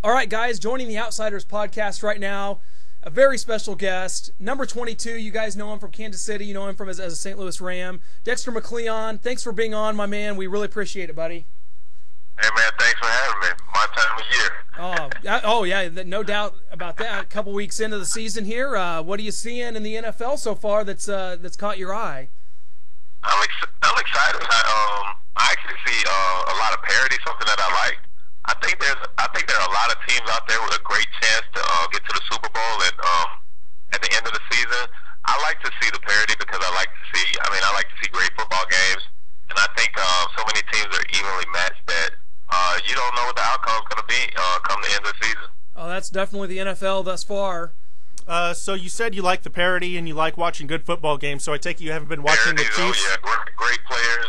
All right, guys, joining the Outsiders podcast right now, a very special guest, number 22. You guys know him from Kansas City. You know him from as a St. Louis Ram. Dexter Mccleon, thanks for being on, my man. We really appreciate it, buddy. Hey, man, thanks for having me. My time of year. Oh yeah, no doubt about that. A couple weeks into the season here, what are you seeing in the NFL so far that's caught your eye? I'm excited. I actually see a lot of parity, something that I like. I think there are a lot of teams out there with a great chance to get to the Super Bowl at the end of the season. I like to see the parity because I like to see great football games, and I think so many teams are evenly matched that you don't know what the outcome is going to be come the end of the season. Oh, that's definitely the NFL thus far. So you said you like the parity and you like watching good football games. So I take it you haven't been watching the Chiefs. Oh yeah, great players.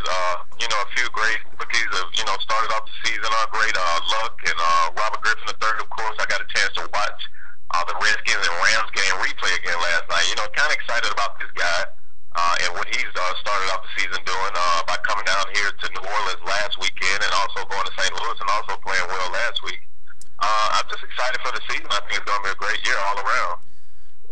A few great rookies have started off the season. Great Luck and Robert Griffin III. Of course, I got a chance to watch the Redskins and Rams game replay again last night. Kind of excited about this guy and what he's started off the season doing by coming down here to New Orleans last weekend and also going to St. Louis and also playing well last week. I'm just excited for the season. I think it's going to be a great year all around.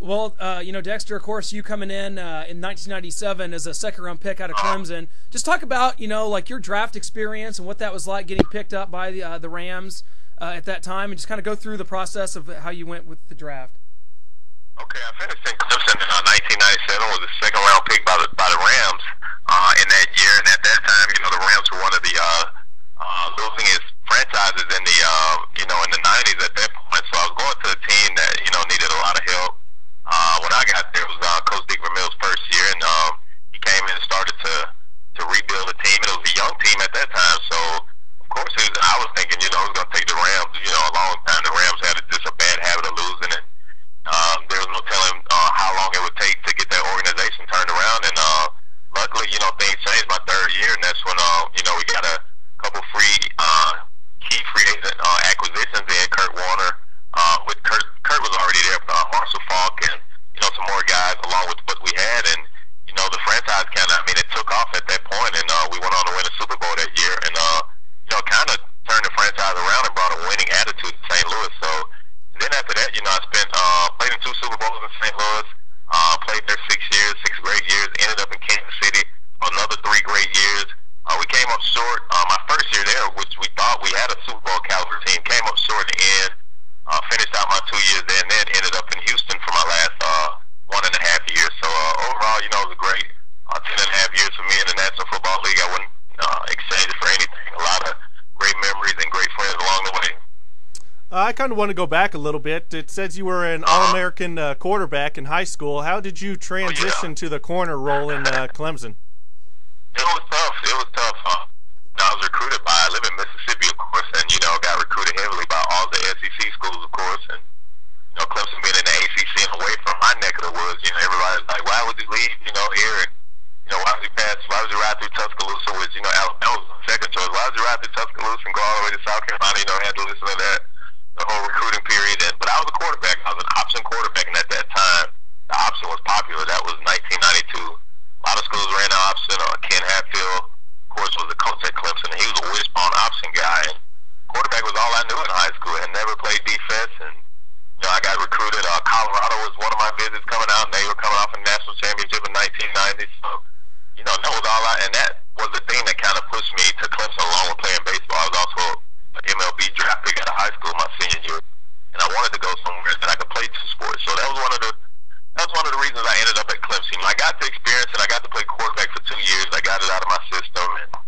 Well, Dexter, of course, you coming in 1997 as a second-round pick out of Clemson. Just talk about, your draft experience and what that was like getting picked up by the Rams at that time, and just kind of go through the process of how you went with the draft. Okay, I finished in Clemson in 1997, was a second-round pick by the Rams in that year, and at that time, the Rams were one of the losingest franchises in the 90s at that point. So I was going to a team that needed a lot of help. When I got there, it was Coach Dick Vermeil's first year, and he came in and started to rebuild the team. And it was a young team at that time, so of course I was thinking, he was going to take the Rams. A long time. The Rams had just a bad habit of losing, and there was no telling how long it would take to get that organization turned around. And luckily, things changed my third year, and that's when we got a couple key free agent acquisitions in Kurt Warner. With Kurt was already there, Marshall Falk and some more guys along with what we had, and the franchise it took off at that point, and we went on to win a Super Bowl that year, and kind of turned the franchise around and brought a winning attitude to St. Louis. So then after that, I played in 2 Super Bowls in St. Louis, played there 6 years, 6 great years, ended up in Kansas City for another 3 great years. We came up short my first year there, which we thought we had a Super Bowl caliber team, came up short in the end. Finished out my 2 years there, and then ended up in Houston for my last 1.5 years. So overall, it was a great 10.5 years for me in the National Football League. I wouldn't exchange it for anything. A lot of great memories and great friends along the way. I kind of want to go back a little bit. It says you were an All-American quarterback in high school. How did you transition to the corner role in Clemson? It was tough. I was recruited I live in Mississippi, of course, and, got recruited heavily by all the SEC schools, of course, and, Clemson being in the ACC and away from my neck of the woods, everybody's like, why would you leave, here, and, why would you ride through Tuscaloosa, which, Alabama was the second choice, why would you ride through Tuscaloosa and go all the way to South Carolina, had to listen to that, the whole recruiting period, but I was a quarterback, I was an option quarterback, and at that time, the option was popular, that was 1992, a lot of schools ran the option, Ken Hatfield, of course, was the coach at Clemson, and he was a wishbone option guy, and quarterback was all I knew in high school, and never played defense, and, I got recruited, Colorado was one of my visits coming out, and they were coming off a national championship in 1990, so, that was all and that was the thing that kind of pushed me to Clemson along with playing baseball. I was also an MLB draft pick out of high school my senior year, and I wanted to go somewhere that I could play 2 sports, so that was one of the reasons I ended up at Clemson. I got the experience, and I got to play quarterback for 2 years. I got it out of my system, and,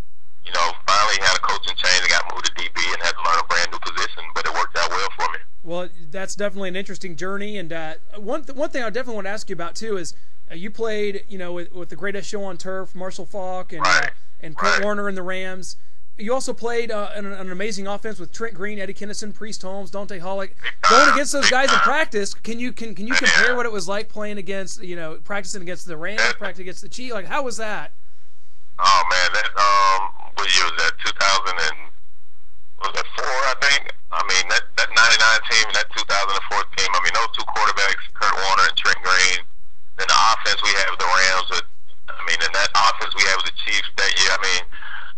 finally had a coaching change and got moved to DB and had to learn a brand new position, but it worked out well for me. Well, that's definitely an interesting journey, and one thing I definitely want to ask you about, too, is you played, with the greatest show on turf, Marshall Falk, and Kurt Warner and the Rams. You also played an amazing offense with Trent Green, Eddie Kinnison, Priest Holmes, Dante Hollick. Going against those guys in practice, can you compare what it was like playing against, practicing against the Rams, practicing against the Chiefs? Like, how was that? Oh man, that what year was that? 2004, I think. That 99 team and that 2004 team. Those 2 quarterbacks, Kurt Warner and Trent Green. Then the offense we have with the Rams. And that offense we have with the Chiefs that year.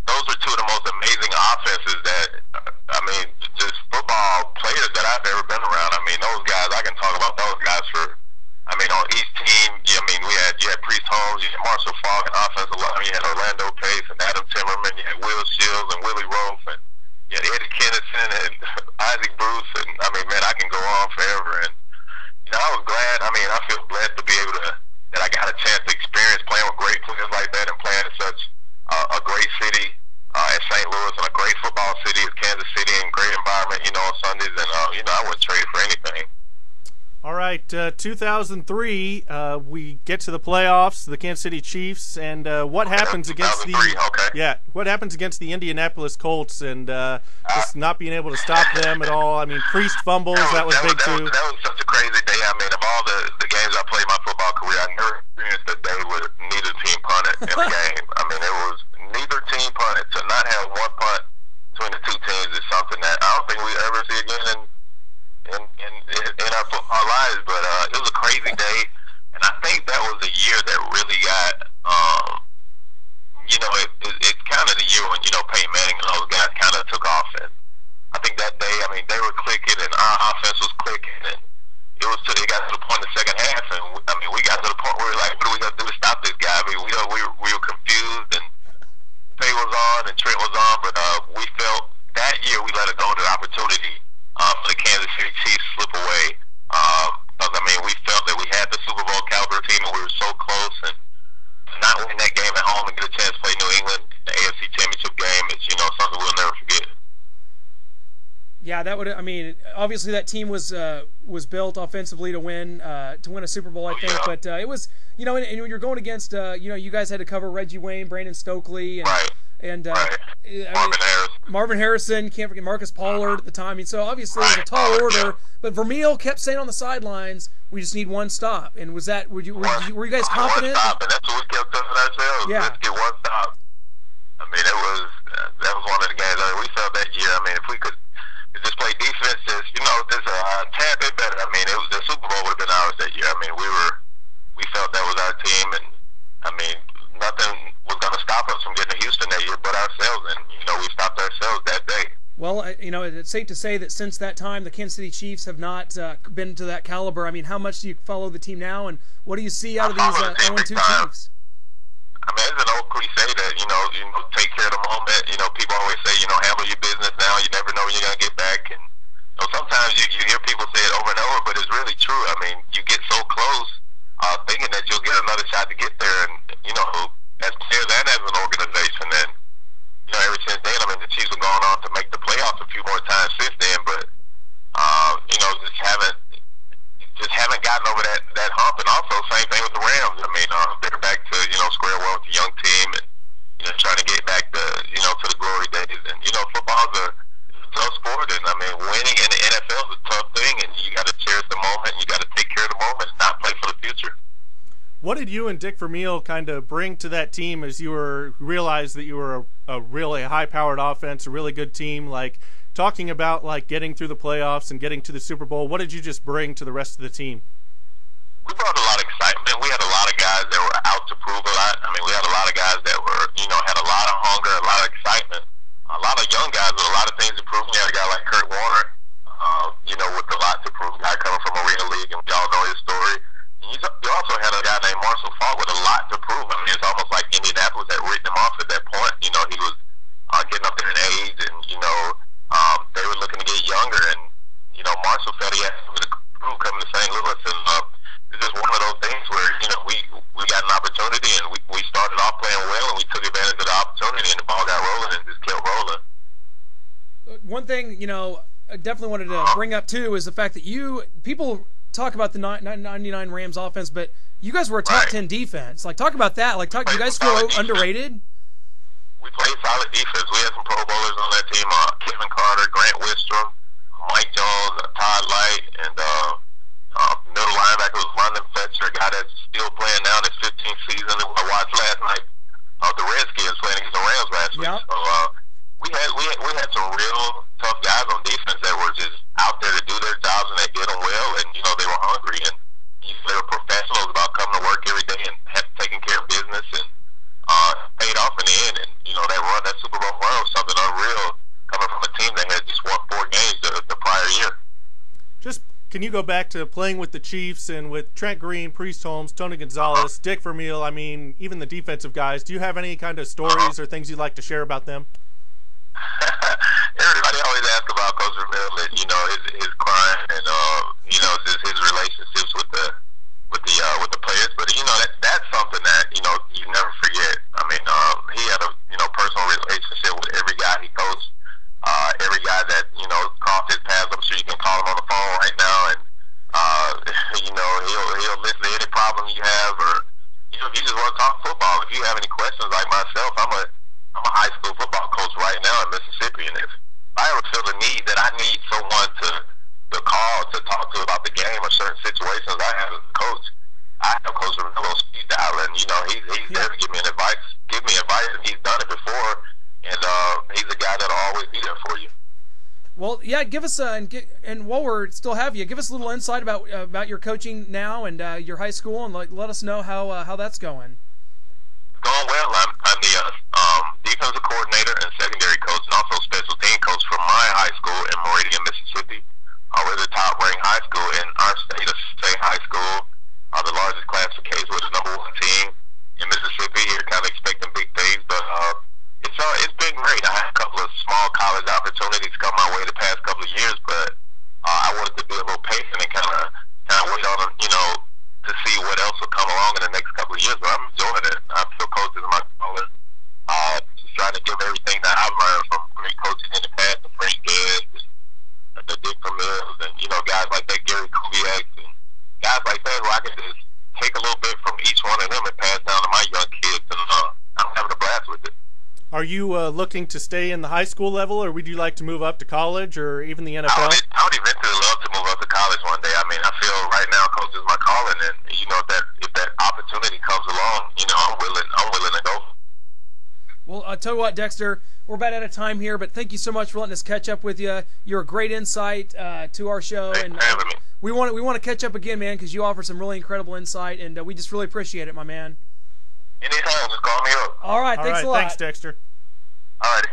Those are 2 of the most amazing offenses that, just football players that I talk about those guys for. I mean, on each team, I mean, you had Priest Holmes, you had Marshall Falk, and offensive line, you had Orlando Pace and Adam Timmerman, you had Will Shields and Willie Rofe, and you had Eddie Kennison and Isaac Bruce, and I mean, man, I can go on forever. And you know, I was glad. I mean, I feel blessed to be able to that I got a chance to experience playing with great players like that and playing in such a great city as St. Louis and a great football city as Kansas City and great environment, you know, on Sundays. And you know, I wouldn't trade it for anything. All right, 2003, we get to the playoffs, the Kansas City Chiefs, and what happens against what happens against the Indianapolis Colts, and just not being able to stop them at all. I mean, Priest fumbles, that was big too. That was such a crazy day. I mean, of all the games I played my football career, I never experienced a day where neither team punted in a game. I mean, it was neither team punted. To not have one punt between the two teams is something that I don't think we ever see again in our football lives, but it was a crazy day, and I think that was the year that really got, you know, it's kind of the year when, you know, Peyton Manning and those guys kind of took off, and I think that day, I mean, they were clicking, and our offense was clicking, and it got to the point in the second half, and I mean, we got to the point where we were like, what are we going to do to stop this guy? I mean, we were confused, and Pay was on, and Trent was on, but we felt that year we let a golden opportunity for the Kansas City Chiefs slip away. Because, I mean, we felt that we had the Super Bowl caliber team and we were so close, and to not win that game at home and get a chance to play New England, the AFC Championship game, is, you know, something we'll never forget. Yeah, that would. I mean, obviously that team was built offensively to win a Super Bowl, I think. Yeah. But it was, you know, and when you're going against, you know, you guys had to cover Reggie Wayne, Brandon Stokely, and right. And Marvin Harrison, can't forget Marcus Pollard at the time. I mean, so obviously it was a tall order. Yeah. But Vermeil kept saying on the sidelines, "We just need one stop." And was that? Were you guys confident? One stop, and that's what we kept telling ourselves. Yeah. Let's get one stop. I mean, that was one of the games. I mean, we felt that year. I mean, if we could just play defense, just, you know, just a tad bit better. I mean, the Super Bowl would have been ours that year. I mean, we felt that was our team, and I mean, nothing was going to stop us from getting to Houston that year but ourselves, and, you know, we stopped ourselves that day. Well, you know, it's safe to say that since that time, the Kansas City Chiefs have not been to that caliber. I mean, how much do you follow the team now, and what do you see out of these 0-2 Chiefs? I mean, it's an old cliche that, you know, take care of the moment. You know, people always say, you know, handle your business now. You never know when you're going to get back. And, you know, sometimes you hear people say it over and over, but it's really true. I mean, you get so close thinking that you'll get another shot to get there. And, you know, as players and as an organization, and, you know, ever since then, I mean, the Chiefs have gone on to make the playoffs a few more times since then, but, you know, just haven't gotten over that hump. And also, same thing with the Rams. I mean, they're back to, you know, square one with the young team, and, you know, trying to get back to, you know, to the glory days. And, you know, football's a tough sport, and I mean, winning in the NFL is a tough thing, and you got to cherish the moment, and you got to take care of the moment, and not play for the future. What did you and Dick Vermeil kind of bring to that team as you realized that you were a really high-powered offense, a really good team, like, talking about, like, getting through the playoffs and getting to the Super Bowl? What did you just bring to the rest of the team? We brought a lot of excitement. We had a lot of guys that were out to prove a lot. I mean, we had a lot of guys that were, you know, had a lot of hunger, a lot of excitement. A lot of young guys with a lot of things to prove. We had a guy like Kurt Warner, you know, with a lot to prove. A guy coming from Arena League, and we all know his story. And you also had a guy named Marshall Falk with a lot to prove. I mean, it's almost like Indianapolis had written him off at that point. You know, he was getting up there in age, and, you know, they were looking to get younger. And, you know, Marshall felt he had something to prove coming to St. Louis. And it's just one of those things where, you know, we got an opportunity, and we started off playing well, and we took advantage of the opportunity, and the ball got rolling and just kept rolling. One thing, you know, I definitely wanted to bring up too is the fact that people talk about the 99 Rams offense, but you guys were a top 10 defense. Like, talk about that. Like, you guys feel underrated? We played solid defense. We had some Pro Bowlers on that team: Kevin Carter, Grant Wistrom, Mike Jones, Todd Light, and middle linebacker was London Fletcher, a guy that's still playing now in his 15th season. I watched last night the Redskins playing against the Rams last week. Yep. So we had some real tough guys on defense that were just out there to do their jobs, and they did them well, and, you know, they were hungry, and they were professionals about coming to work every day and taking care of business, and paid off in the end. And, you know, that Super Bowl run was something unreal coming from a team that had just won 4 games the prior year. Just can you go back to playing with the Chiefs and with Trent Green, Priest Holmes, Tony Gonzalez, Dick Vermeil, I mean, even the defensive guys, do you have any kind of stories or things you'd like to share about them? Everybody always asks about Coach Vermeil, you know, his crime and you know, just his relationships with the players. But you know, that's something that you know you never forget. I mean, he had a personal relationship with every guy he coached, every guy that you know crossed his paths. I'm sure you can call him on the phone right now, and you know he'll listen to any problem you have, or you know if you just want to talk football. If you have any questions, like myself, I'm a high school football coach right now in Mississippi, and if I ever feel the need that I need someone to call to talk to about the game or certain situations I have as a coach, I have Coach Vermeil on speed dial, and you know he's there to give me advice, and he's done it before, and he's a guy that'll always be there for you. Well, yeah, give us and while we're still have you, give us a little insight about your coaching now and your high school, and let us know how that's going. Going well. I'm the defensive coordinator and secondary coach, and also special team coach for my high school in Meridian, Mississippi. We're the top-ranked high school in our state, a state high school, the largest classification with the #1 team in Mississippi. You're kind of expecting big things, but it's been great. I had a couple of small college opportunities come my way the past couple of years, but I wanted to be a little patient and kind of wait on them, you know, to see what else will come along in the next couple of years. But I'm enjoying it. I feel coaching my calling. Just trying to give everything that I've learned from great coaches in the past, the Frank Gibbs, the Dick Vermeils, and you know guys like that, Gary Kubiak, and guys like that, where I can just take a little bit from each one of them and pass down to my young kids, and I'm having a blast with it. Are you looking to stay in the high school level, or would you like to move up to college or even the NFL? I would eventually love to move up to college one day. I mean, I feel right now coach is my calling, and you know if that opportunity comes along, you know I'm willing to go. Well, I'll tell you what, Dexter, we're about out of time here, but thank you so much for letting us catch up with you. You're a great insight to our show, Thanks for having me. We want to catch up again, man, because you offer some really incredible insight, and we just really appreciate it, my man. Anytime, just call me up. All right, thanks a lot. Thanks, Dexter. All righty.